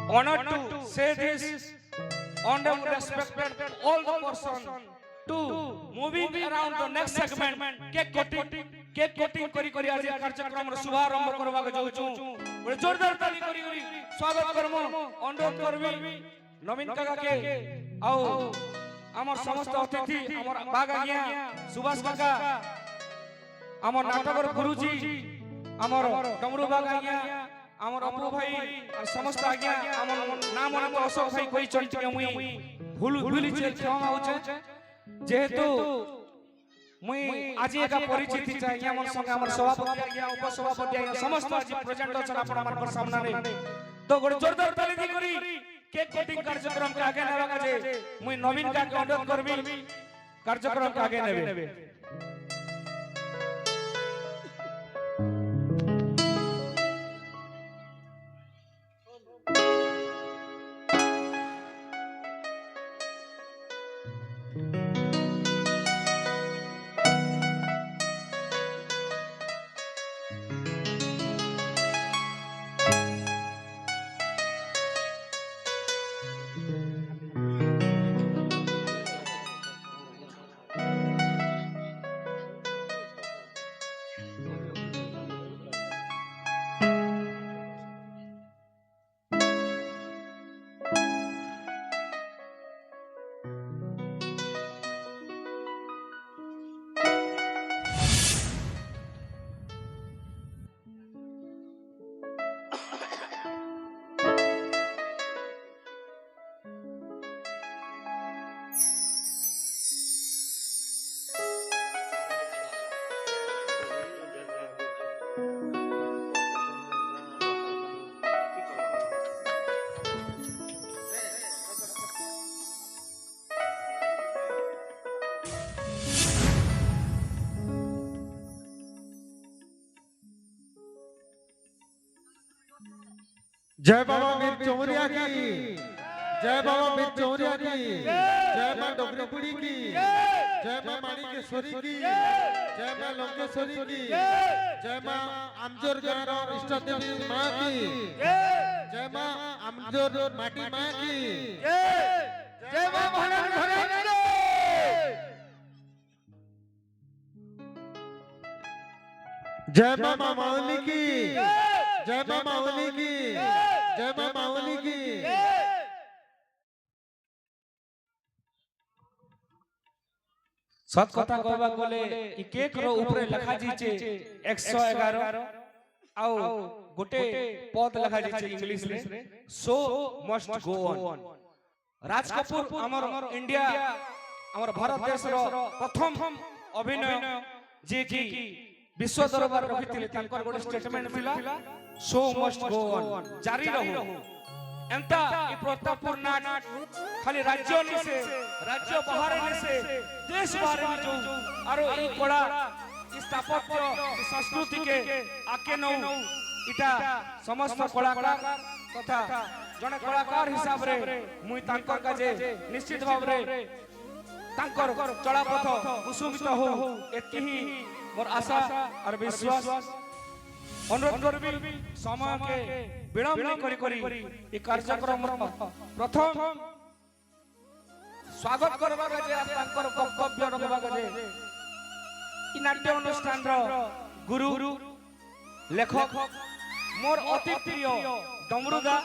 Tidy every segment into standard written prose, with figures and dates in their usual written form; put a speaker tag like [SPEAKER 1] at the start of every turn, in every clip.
[SPEAKER 1] honored to say this on the respected all the person to moving around the next segment cake cutting kori kori aji कार्यक्रम रो शुभारंभ करबा के जाऊ छु बड़े जोरदार ताली करी करी स्वागत करमो अनुरोध करबी नवीन काका के आओ हमर समस्त अतिथि हमर बाग आज्ञा सुभाष काका हमर नाटकर गुरुजी हमर डमरू बाग आज्ञा हमर अपू भाई समस्त आज्ञा हमर नाम मन अशोक भाई कोई चंट के मुई भूली छे क्षमा होचे जेहेतु मुई आज एक परिचित चाहि हमर संगे हमर सभापति आज्ञा उपसभापति आज्ञा समस्त आज प्रेजेंट अछन आपण हमर सामने रे तो गोड़ जोरदार ताली दी करी केक कटिंग कार्यक्रम के आगे नेबा जे मुई नवीन का के अनुरोध करबी कार्यक्रम के आगे नेबे
[SPEAKER 2] जय बाबा वीर चौरिया की जय बाबा वीर चौरिया की जय मां डोगरीपुरी की जय मां माणिकेश्वरी की जय मां लंकेश्वरी की जय मां आमजोर गाँव इष्ट देवी मां की जय मां आमजोर माटी मां की जय मां महाराज जय मां मावली की जय मां मावली की जय मां मावली की
[SPEAKER 1] सत कथा कहबा गले कि केक रो ऊपर लिखा जीचे 111 आउ गोटे पद लिखा जीचे इंग्लिश रे सो must go on Raj Kapoor हमर इंडिया हमर भारत देश रो प्रथम अभिनय जे कि विश्व दरबार रखिथिले तांकर गोटे स्टेटमेंट थिला सो मस्ट गो ऑन जारी रहो एंता ई प्रतापपुर नाट खाली राज्य निसे राज्य बाहर निसे देश बाहर भी जो आरो ई कला ई स्थापत्य ई संस्कृति के आके नौ इटा समस्त कलाकार तथा जने कलाकार हिसाब रे मुई तांकर काजे निश्चित भाव रे तांकर चलापथ कुसुमित हो एति ही मोर आशा और विश्वास अनुरोध करबी समय के विलंब नहीं करी ई कार्यक्रम प्रथम स्वागत करबा के जे तांकर वक्तव्य रखबा के जे ई नाट्य अनुष्ठान रो गुरु लेखक मोर अति प्रिय डमरुदा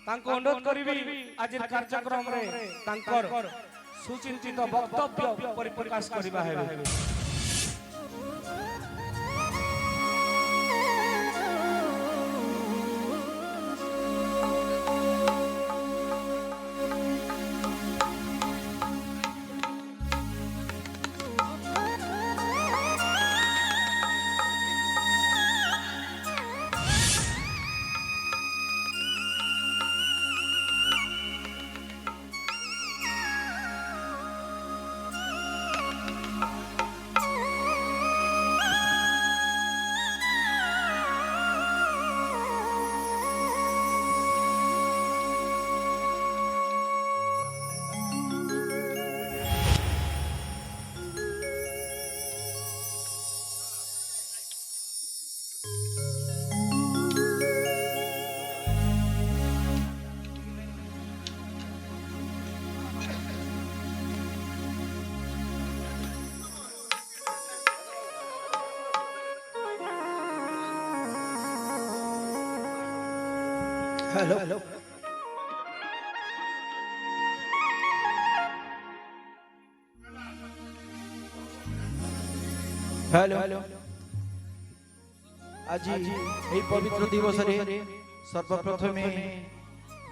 [SPEAKER 1] तांको अनुरोध करबी आज कार्यक्रम रे तांकर सुचिंतित वक्तव्य परिप्रकाश करबा हेबे
[SPEAKER 3] हेलो हेलो आज এই পবিত্র দিবসরে সর্বপ্রথমে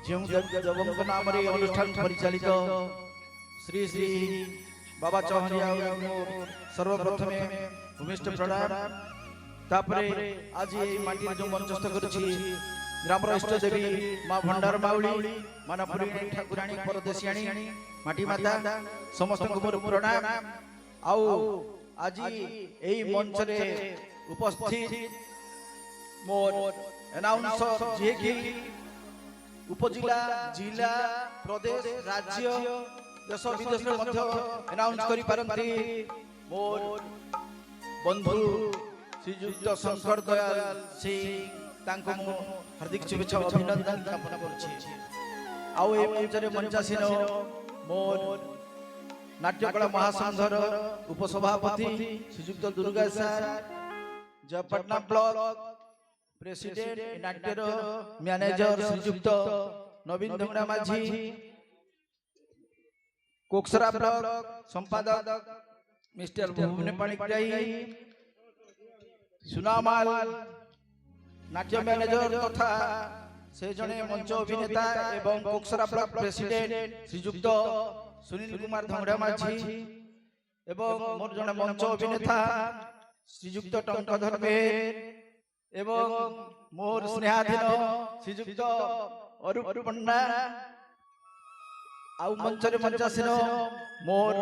[SPEAKER 3] যে দেবଙ୍କ নামରେ অনুষ্ঠান পরিচালিত শ্রী শ্রী বাবা চৌহরিয়া সর্বপ্রথমে ভূমিষ্ঠ প্রণাম তারপরে আজ এই মাটির যে মঞ্চস্থ করেছি গ্রামর ইষ্ট দেবী মা ভণ্ডার মাউলি মানপুরী ঠাকুরাণী পরদেশিয়াণী মাটি মাতা সমস্ত মোর প্রণাম আউ আজ এই মঞ্চরে উপস্থিত মোর অ্যানাউন্সর যে কি উপজেলা জিলা প্রদেশ রাজ্য দেশ বিদেশের মধ্যে অ্যানাউন্স করি পারନ୍ତି মোর বন্ধু শ্রীযুক্ত শঙ্কর দয়াল সিং তাଙ୍କୁ ମୁଁ ହାର୍ଦ୍ଦିକ ଶୁଭେଚ୍ଛା ଅଭିନନ୍ଦନ ଜ୍ଞାପନ କରୁଛି ଆଉ ଏ ମଞ୍ଚରେ ମଞ୍ଚାସୀନ ମୋର ନାଟ୍ୟକଳା ମହାସଂଘର ଉପସଭାପତି Shriyukta Durga sir Jaipatna block president ନାଟ୍ୟର ମ୍ୟାନେଜର ଶ୍ରୀଯୁକ୍ତ ନବୀନ ଧୁଙ୍ଗଡ଼ା ମାଝୀ କୋକସରା ବ୍ଲକ ସମ୍ପାଦକ ମିଷ୍ଟର ଭୁବନେ ପାଣିଗ୍ରାହୀ ସୁନାମାଲ नाट्य मैनेजर तथा से जने मंच अभिनेता एवं कोकसरा ब्लॉक प्रेसिडेंट श्रीयुक्त सुनील कुमार धंगड़ा माझी एवं मोर जने मंच अभिनेता श्रीयुक्त टंकधर बेहेर एवं मोर स्नेहाधीन श्रीयुक्त अरूप पंडा आउ मंचरे मंचासीन मोर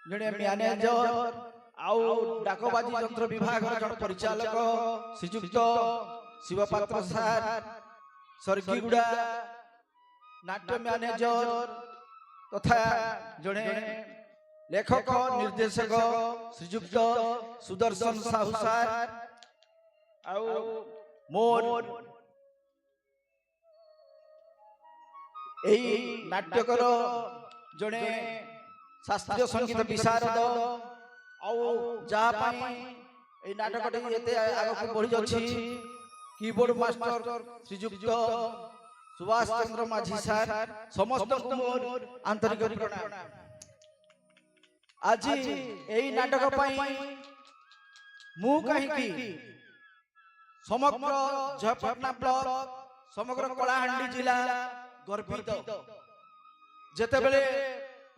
[SPEAKER 3] जने मैनेजर आउ डाकबाजी यंत्र विभाग जन परिचालक श्रीयुक्त शिवपात्र सार सर्गीगुड़ा नाट्य मैनेजर तथा जड़े लेखक निर्देशक श्रीयुक्त सुदर्शन साहू सार आउ मोर एई नाट्यकर जड़े शास्त्रीय संगीत विशारद आउ जहाँ पाई ए नाटकटी एते आगक बढ़ी जाछि कीबोर्ड मास्टर श्रीयुक्त सुभाष चंद्र माझी सार समस्त को मोर आंतरिक प्रणाम आज एई नाटक पाई मु कहि की समग्र जयपाटना ब्लॉक समग्र कलाहांडी जिला गर्वित जेते बेले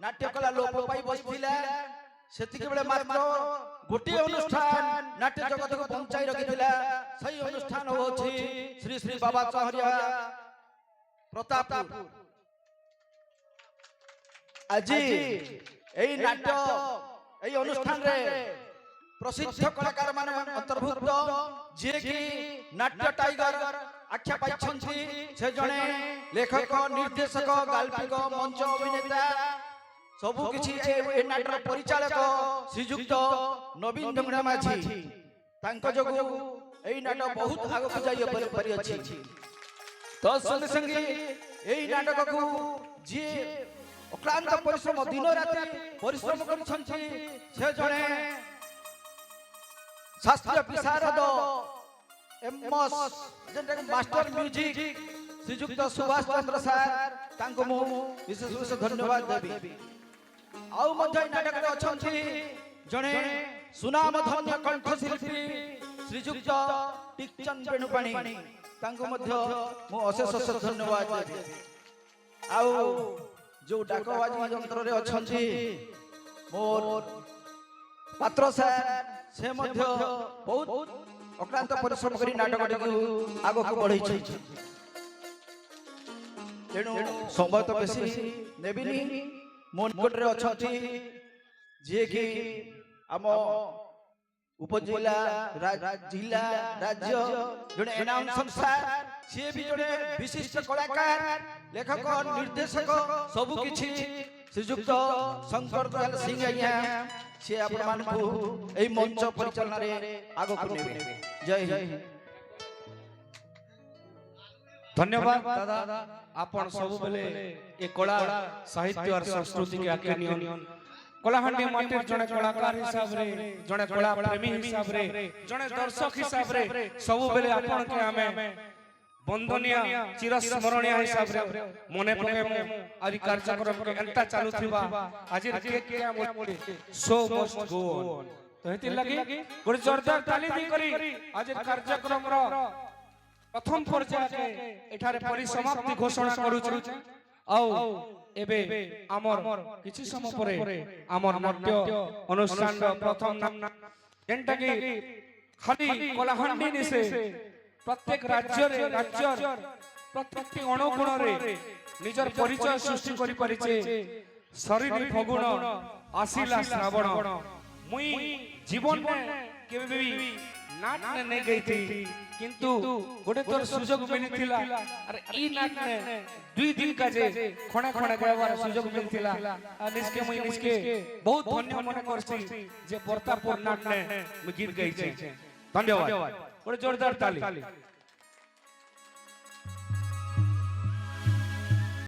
[SPEAKER 3] नाट्यकला लोप पाई बसिथिला सेतिके बेले मात्र गोटे अनुष्ठान नाट्य जगत को पहुंचाई रखिथिला सही अनुष्ठान होछि श्री श्री बाबा चौहरिया प्रतापपुर आज एई नाट्य एई अनुष्ठान रे प्रसिद्ध कलाकार मान अंतर्भुक्त जे कि नाट्य टाइगर आख्या पाइछन्ति से जने लेखक निर्देशक गाल्पिक मंच अभिनेता सबु किछि ए नाटक परिचालक श्रीयुक्त नवीन धुंगड़ा माझी तांको जोगु एई नाटक बहुत आगक जाय परि अछि तो संगे संगे एई नाटक को जे अक्लांत परिश्रम दिन राति परिश्रम करिछन्ति से जने शास्त्रीय विशारद एमएस जेंटा मास्टर म्यूजिक श्रीयुक्त सुभाष चंद्र सार तांको मु विशेष विशेष धन्यवाद देबी आउ मध्य नाटक रे अछंती जने सुनाम धन्य कंठशिल्पी श्रीयुक्त टिकचंद बेणुपाणी तांको मध्य मु अशेष अशेष धन्यवाद देबी आउ जो डाकबाजी यंत्र रे अछंती मोर पात्र सार से मध्य बहुत अक्लांत परिश्रम करी नाटक को आगो को बढ़ै छै तेणु समय तो बेसी नेबिनी मोन कोटरे अछंती जे कि आम उपजिला जिला राज्य जने एनाउंस संस्था से भी जने विशिष्ट कलाकार लेखक निर्देशक सब किछि श्रीयुक्त शंकर दयाल सिंह आज्ञा से आपण मान को एई मंच परिचालन रे आगो को नेबे जय हिंद
[SPEAKER 1] धन्यवाद दादा आपण सब बेले ए कला साहित्य और संस्कृति के आके नियन कलाहांडी माटीर जने कलाकार हिसाब रे जने कला प्रेमी हिसाब रे जने दर्शक हिसाब रे सब बेले आपण के हमें বন্দনীয় চিরস্মরণীয় হিসাবে মনে পকে আজ কার্যক্রম এন্তা চালু থিবা আজির কেক কে আমলে সো মস্ট গো অন তো হেতি লাগি গোটে জোরদার তালি দি করি আজির কার্যক্রম র প্রথম পর্যায়ে এঠারে পরিসমাপ্তি ঘোষণা করুଛୁ আও এবে আমর কিছু সময় পরে আমর নাট্য অনুষ্ঠান প্রথম নাম যেটা কি খালি কলাহান্ডি নিছে প্রত্যেক রাজ্যের প্রত্যেকটি অণুকোণরে নিজের পরিচয় সৃষ্টি করি পারিছে শরীরী ফগুণ আসিলা শ্রাবণ মুই জীবন কেবে বি নাট নে গইতি কিন্তু গোটে তোর সুযোগ মিলিছিলা আর এই নাট নে দুই দিন কাজে খণে খণে গাইবার সুযোগ মিলিছিলা আর নিজকে বহুত ধন্য মনে করছি যে বর্তাপুর নাট নে মুই গীত গাইছে ধন্যবাদ গোটে জোরদার তালি